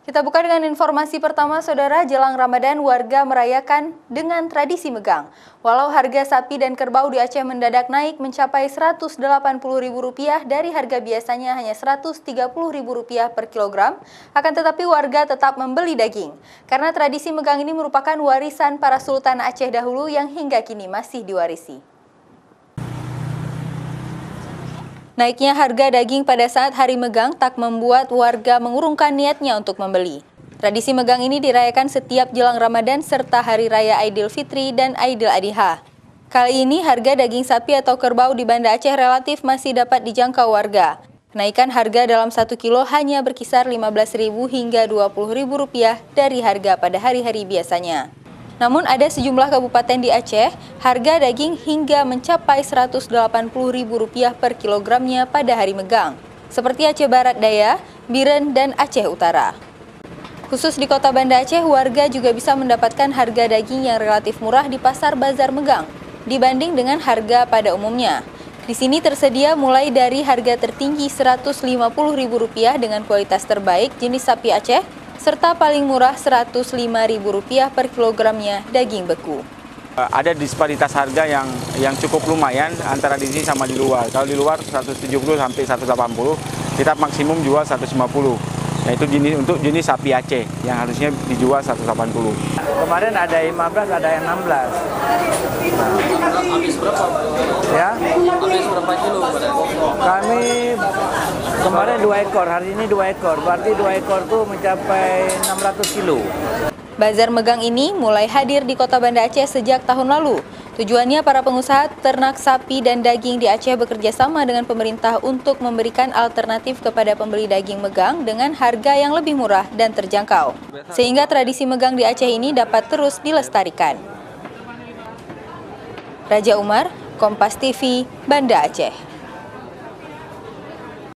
Kita buka dengan informasi pertama, Saudara. Jelang Ramadan, warga merayakan dengan tradisi megang. Walau harga sapi dan kerbau di Aceh mendadak naik mencapai Rp180.000 dari harga biasanya hanya Rp130.000 per kilogram, akan tetapi warga tetap membeli daging. Karena tradisi megang ini merupakan warisan para Sultan Aceh dahulu yang hingga kini masih diwarisi. Naiknya harga daging pada saat hari megang tak membuat warga mengurungkan niatnya untuk membeli. Tradisi megang ini dirayakan setiap jelang Ramadan serta Hari Raya Aidilfitri dan Aidil Adha. Kali ini harga daging sapi atau kerbau di Banda Aceh relatif masih dapat dijangkau warga. Kenaikan harga dalam 1 kilo hanya berkisar Rp15.000 hingga Rp20.000 dari harga pada hari-hari biasanya. Namun ada sejumlah kabupaten di Aceh, harga daging hingga mencapai Rp180.000 per kilogramnya pada hari megang, seperti Aceh Barat Daya, Biren, dan Aceh Utara. Khusus di kota Banda Aceh, warga juga bisa mendapatkan harga daging yang relatif murah di pasar Bazar Megang, dibanding dengan harga pada umumnya. Di sini tersedia mulai dari harga tertinggi Rp150.000 dengan kualitas terbaik jenis sapi Aceh, serta paling murah Rp105.000 per kilogramnya daging beku. Ada disparitas harga yang cukup lumayan antara di sini sama di luar. Kalau di luar 170 sampai 180, kita maksimum jual 150. Yaitu untuk jenis sapi Aceh yang harusnya dijual 180. Kemarin ada 15, ada yang 16. Habis berapa? Ya? Habis berapa kilo? Kami kemarin 2 ekor, hari ini 2 ekor. Berarti 2 ekor itu mencapai 600 kilo. Bazar megang ini mulai hadir di kota Banda Aceh sejak tahun lalu. Tujuannya para pengusaha ternak sapi dan daging di Aceh bekerja sama dengan pemerintah untuk memberikan alternatif kepada pembeli daging megang dengan harga yang lebih murah dan terjangkau. Sehingga tradisi megang di Aceh ini dapat terus dilestarikan. Raja Umar, Kompas TV, Banda Aceh.